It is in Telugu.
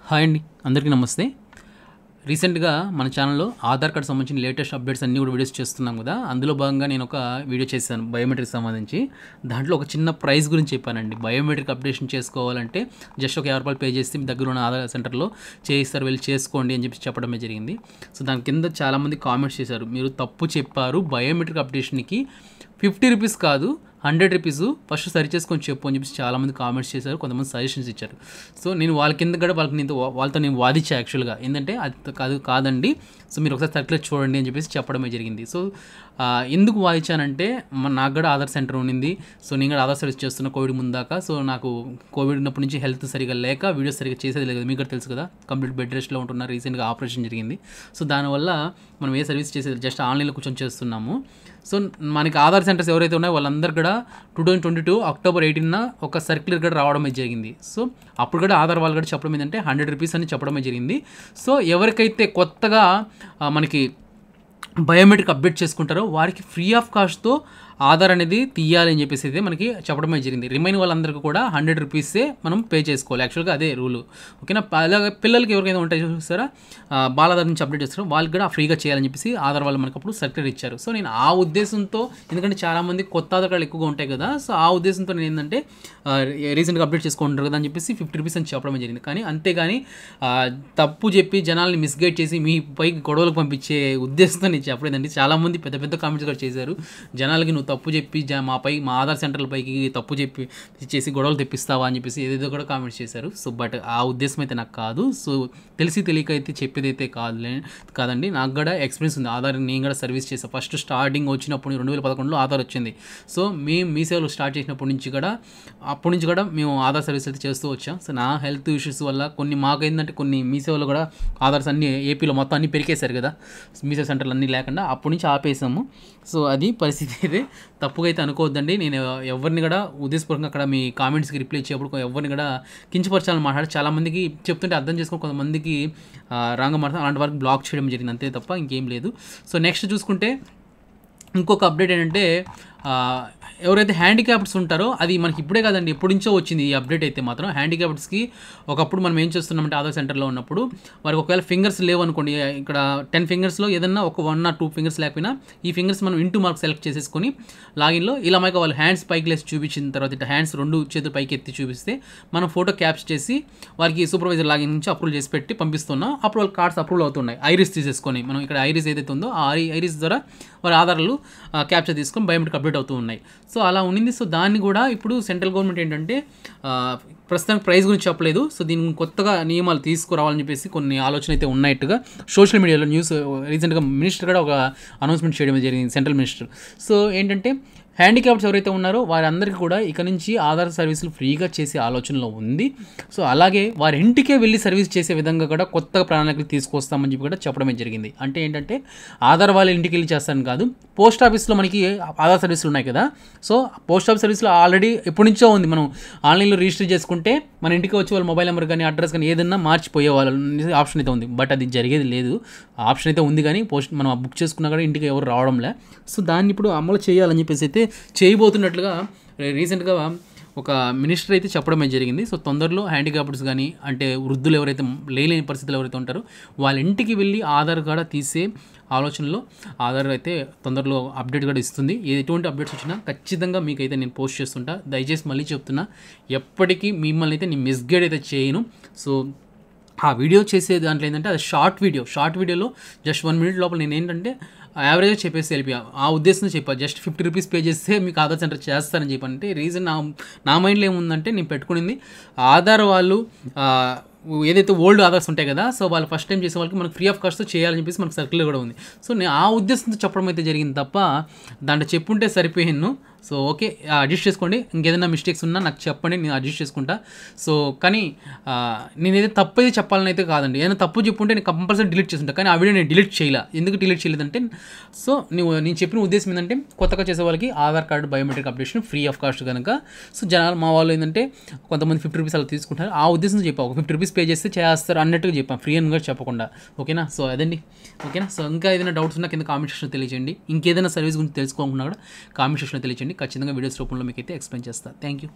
హాయ్ అండి, అందరికీ నమస్తే. రీసెంట్గా మన ఛానల్లో ఆధార్ కార్డ్ సంబంధించిన లేటెస్ట్ అప్డేట్స్ అన్నీ కూడా వీడియోస్ చేస్తున్నాం కదా. అందులో భాగంగా నేను ఒక వీడియో చేశాను బయోమెట్రిక్ సంబంధించి. దాంట్లో ఒక చిన్న ప్రైస్ గురించి చెప్పానండి. బయోమెట్రిక్ అప్డేషన్ చేసుకోవాలంటే జస్ట్ ఒక 50 రూపాయలు పే చేస్తే మీ దగ్గర ఉన్న ఆధార్ సెంటర్లో చేయిస్తారు, వెళ్ళి చేసుకోండి అని చెప్పి చెప్పడమే జరిగింది. సో దాని కింద చాలామంది కామెంట్స్ చేశారు, మీరు తప్పు చెప్పారు, బయోమెట్రిక్ అప్డేషన్కి 50 రూపీస్ కాదు 100 రూపీస్ ఫస్ట్ సరి చేసుకొని చెప్పు అని చెప్పి చాలామంది కామెంట్స్ చేశారు, కొంతమంది సజెషన్స్ ఇచ్చారు. సో నేను వాళ్ళ కింద కూడా వాళ్ళతో నేను వాదించా యాక్చువల్గా. ఏంటంటే అది కాదండి, సో మీరు ఒకసారి సర్క్యులర్ చూడండి అని చెప్పేసి చెప్పడమే జరిగింది. సో ఎందుకు వాదించానంటే నాకు కూడా ఆధార్ సెంటర్ ఉండింది. సో నేను కూడా ఆధార్ సర్వీస్ చేస్తున్నా కోవిడ్ ముందాక. సో నాకు కోవిడ్ ఉన్నప్పటి నుంచి హెల్త్ సరిగా లేక వీడియోస్ సరిగా చేసేది లేదు, మీకు కూడా తెలుసు కదా. కంప్లీట్ బెడ్ రెస్ట్లో ఉంటున్నా, రీసెంట్గా ఆపరేషన్ జరిగింది. సో దానివల్ల మనం ఏ సర్వీస్ చేసేది జస్ట్ ఆన్లైన్లో కూర్చొని చేస్తున్నాము. సో మనకి ఆధార్ సెంటర్స్ ఎవరైతే ఉన్నాయో వాళ్ళందరూ కూడా 2022 అక్టోబర్ 18న ఒక సర్క్యులర్ కూడా రావడమే జరిగింది. సో అప్పుడు కూడా ఆధార్ వాళ్ళు కూడా చెప్పడం ఏంటంటే 100 రూపీస్ అని చెప్పడమే జరిగింది. సో ఎవరికైతే కొత్తగా మనకి బయోమెట్రిక్ అప్డేట్ చేసుకుంటారో వారికి ఫ్రీ ఆఫ్ కాస్ట్తో ఆధార్ అనేది తీయాలి అని చెప్పేసి అయితే మనకి చెప్పడమే జరిగింది. రిమైన్ వాళ్ళందరికీ కూడా 100 రూపీసే మనం పే చేసుకోవాలి. యాక్చువల్గా అదే రూలు, ఓకేనా. అలాగే పిల్లలకి ఎవరికైనా ఉంటాయి చూస్తారా, బాలాధార్ నుంచి అప్డేట్ చేస్తారో వాళ్ళకి కూడా ఫ్రీగా చేయాలని చెప్పేసి ఆధార్ వాళ్ళు మనకు అప్పుడు సర్క్యులర్ ఇచ్చారు. సో నేను ఆ ఉద్దేశంతో, ఎందుకంటే చాలామంది కొత్త ఆధార్ కార్డులు ఎక్కువగా ఉంటాయి కదా, సో ఆ ఉద్దేశంతో నేను ఏంటంటే రీసెంట్గా అప్డేట్ చేసుకుంటారు కదా అని చెప్పేసి 50 రూపీస్ అని చెప్పడమే జరిగింది. కానీ అంతేగాని తప్పు చెప్పి జనాల్ని మిస్గైడ్ చేసి మీ పైకి గొడవలకు పంపించే ఉద్దేశంతో నేను చెప్పలేదండి. చాలామంది పెద్ద పెద్ద కామెంట్స్ కూడా చేశారు, జనాలకి నువ్వు తప్పు చెప్పి మా ఆధార్ సెంటర్ల పైకి తప్పు చెప్పి చేసి గొడవలు తెప్పిస్తావా అని చెప్పేసి ఏదేదో కూడా కామెంట్స్ చేశారు. సో బట్ ఆ ఉద్దేశం అయితే నాకు కాదు. సో తెలిసి తెలియక అయితే చెప్పేదైతే కాదండి. నాకు కూడా ఎక్స్పీరియన్స్ ఉంది. ఆధార్ నేను కూడా సర్వీస్ చేశాను. ఫస్ట్ స్టార్టింగ్ వచ్చినప్పుడు 2011లో ఆధార్ వచ్చింది. సో మేము మీ సేవలు స్టార్ట్ చేసినప్పటి నుంచి కూడా మేము ఆధార్ సర్వీస్ అయితే చేస్తూ వచ్చాం. సో నా హెల్త్ ఇష్యూస్ వల్ల మాకేంటంటే కొన్ని మీ సేవలు కూడా ఆధార్స్ అన్ని ఏపీలో మొత్తం అన్ని పెరిగేశారు కదా, మీ సేవ సెంటర్లు అన్నీ లేకుండా అప్పటి నుంచి ఆపేసాము. సో అది పరిస్థితి. అయితే తప్పుగా అయితే అనుకోవద్దండి. నేను ఎవరిని కూడా ఉద్దేశపూర్వకంగా అక్కడ మీ కామెంట్స్కి రిప్లై ఇచ్చేప్పుడు ఎవరిని కూడా కించపరచాలని మాట్లాడి చాలామందికి చెప్తుంటే అర్థం చేసుకుని కొంతమందికి రాంగ్ మాట్లాడి అలాంటి వరకు బ్లాక్ చేయడం జరిగింది, అంతే తప్ప ఇంకేం లేదు. సో నెక్స్ట్ చూసుకుంటే ఇంకొక అప్డేట్ ఏంటంటే ఎవరైతే హ్యాండిక్యాప్డ్స్ ఉంటారో, అది మనకి ఇప్పుడే కాదండి ఎప్పటి నుంచో వచ్చింది ఈ అప్డేట్. అయితే మాత్రం హ్యాండిక్యాప్డ్స్కి ఒకప్పుడు మనం ఏం చేస్తున్నామంటే ఆధార్ సెంటర్లో ఉన్నప్పుడు వారికి ఒకవేళ ఫింగర్స్ లేవు అనుకోండి, ఇక్కడ 10 ఫింగర్స్లో ఏదన్నా ఒక 1 or 2 ఫింగర్స్ లేకపోయినా ఈ ఫింగర్స్ మనం ఇంటూ మార్క్ సెలెక్ట్ చేసేసుకొని లాగిన్లో ఇలా మనకి వాళ్ళు హ్యాండ్స్ పైకి లేసి చూపించిన తర్వాత ఇట్లా హ్యాండ్స్ 2 చేతులు పైకి ఎత్తి చూపిస్తే మనం ఫోటో క్యాప్చర్ చేసి వారికి సూపర్వైజర్ లాగిన్ నుంచి అప్రూవల్ చేసి పెట్టి పంపిస్తున్నాం. అప్పుడు వాళ్ళ కార్డ్స్ అప్రూవల్ అవుతున్నాయి. ఐరిస్ తీసేసుకొని మనం ఇక్కడ ఐరిస్ ఏదైతే ఉందో ఆ ఐరిస్ ద్వారా వారి ఆధార్లు క్యాప్చర్ తీసుకొని బయోమెట్రిక్ అప్డేట్ అవుతూ ఉన్నాయి. సో అలా ఉండింది. సో దాన్ని కూడా ఇప్పుడు సెంట్రల్ గవర్నమెంట్ ఏంటంటే ప్రస్తుతానికి ప్రైస్ గురించి చెప్పలేదు. సో దీనికి కొత్తగా నియమాలు తీసుకురావాలని చెప్పేసి కొన్ని ఆలోచన అయితే ఉన్నట్టుగా సోషల్ మీడియాలో న్యూస్ రీసెంట్గా మినిస్టర్ కూడా ఒక అనౌన్స్మెంట్ చేయడం జరిగింది, సెంట్రల్ మినిస్టర్. సో ఏంటంటే హ్యాండిక్యాప్డ్స్ ఎవరైతే ఉన్నారో వారందరికీ కూడా ఇక నుంచి ఆధార్ సర్వీసులు ఫ్రీగా చేసే ఆలోచనలో ఉంది. సో అలాగే వారి ఇంటికే వెళ్ళి సర్వీస్ చేసే విధంగా కూడా కొత్త ప్రణాళికలు తీసుకొస్తామని చెప్పి కూడా చెప్పడమే జరిగింది. అంటే ఏంటంటే ఆధార్ వాళ్ళ ఇంటికి వెళ్ళి చేస్తాను కాదు, పోస్ట్ ఆఫీస్లో మనకి ఆధార్ సర్వీసులు ఉన్నాయి కదా. సో పోస్ట్ ఆఫీస్ సర్వీస్లో ఆల్రెడీ ఎప్పటి నుంచో ఉంది. మనం ఆన్లైన్లో రిజిస్టర్ చేసుకుంటే మన ఇంటికి వచ్చి వాళ్ళ మొబైల్ నెంబర్ కానీ అడ్రస్ కానీ ఏదన్నా మార్చిపోయే వాళ్ళ ఆప్షన్ అయితే ఉంది. బట్ అది జరిగేది లేదు. ఆప్షన్ అయితే ఉంది కానీ మనం బుక్ చేసుకున్నా కూడా ఇంటికి ఎవరు రావడంలే. సో దాన్ని ఇప్పుడు అమలు చేయాలని చెప్పేసి అయితే చేయబోతున్నట్లుగా రీసెంట్గా ఒక మినిస్టర్ అయితే చెప్పడమే జరిగింది. సో తొందరలో హ్యాండిక్యాప్డ్స్ కానీ అంటే వృద్ధులు ఎవరైతే లేని పరిస్థితులు ఎవరైతే ఉంటారో వాళ్ళ ఇంటికి వెళ్ళి ఆధార్ కార్డు తీసే ఆలోచనలో ఆధార్ అయితే తొందరలో అప్డేట్ కూడా ఇస్తుంది. ఎటువంటి అప్డేట్స్ వచ్చినా ఖచ్చితంగా మీకైతే నేను పోస్ట్ చేస్తుంటా. దయచేసి మళ్ళీ చెప్తున్నా, ఎప్పటికీ మిమ్మల్ని అయితే నేను మిస్గైడ్ అయితే చేయను. సో ఆ వీడియో చేసే దాంట్లో ఏంటంటే అది షార్ట్ వీడియోలో జస్ట్ 1 minute లోపల నేను ఏంటంటే యావరేజ్గా చెప్పేసి వెళ్ళిపోయా. ఆ ఉద్దేశంతో చెప్పా, జస్ట్ 50 రూపీస్ పే చేస్తే మీకు ఆధార్ సెంటర్ చేస్తారని చెప్పంటే రీజన్ నా మైండ్లో ఏముందంటే నేను పెట్టుకునింది ఆధార్ వాళ్ళు ఏదైతే ఓల్డ్ ఆధార్స్ ఉంటాయి కదా, సో వాళ్ళు ఫస్ట్ టైం చేసే వాళ్ళకి మనకు ఫ్రీ ఆఫ్ కాస్ట్తో చేయాలని చెప్పేసి మనకు సర్కిల్ కూడా ఉంది. సో నేను ఆ ఉద్దేశంతో చెప్పడం అయితే జరిగింది తప్ప దాంట్లో చెప్పుంటే సరిపోయాను. సో ఓకే, అడ్జస్ట్ చేసుకోండి. ఇంకేదైనా మిస్టేక్స్ ఉన్నా నాకు చెప్పండి, నేను అడ్జస్ట్ చేసుకుంటా. సో కానీ నేను ఏదైతే తప్పు అయితే చెప్పాలని అయితే కాదండి. ఏదైనా తప్పు చెప్పుంటే నేను కంపల్సరీ డిలీట్ చేసుకుంటా. కానీ ఆ వీడియో నేను డిలీట్ చేయలే. ఎందుకు డిలీట్ చేయలేదంటే సో నేను చెప్పిన ఉద్దేశం ఏంటంటే కొత్తగా చేసే వాళ్ళకి Aadhaar card biometric updation free of cost కనుక సో జనాలు మా వాళ్ళు ఏంటంటే కొంతమంది 50 రూపీస్ అలా తీసుకుంటారు. ఆ ఉద్దేశంతో చెప్పా, ఒక 50 రూపీస్ పే చేస్తే చేస్తారు అన్నట్టుగా చెప్పాను, ఫ్రీ అని కూడా చెప్పకుండా. ఓకేనా. సో అదండి, ఓకేనా. సో ఇంకా ఏదైనా డౌట్స్ ఉన్నా కింద కామెంట్ సెక్షన్లో తెలియజేయండి. ఇంకేదైనా సర్వీస్ గురించి తెలుసుకోకుండా కూడా కామెంట్ సెక్షన్లో తెలియజేయండి. ఖచ్చితంగా వీడియోస్ రూపంలో మీకు అయితే ఎక్స్ప్లెయిన్ చేస్తాను. Thank you.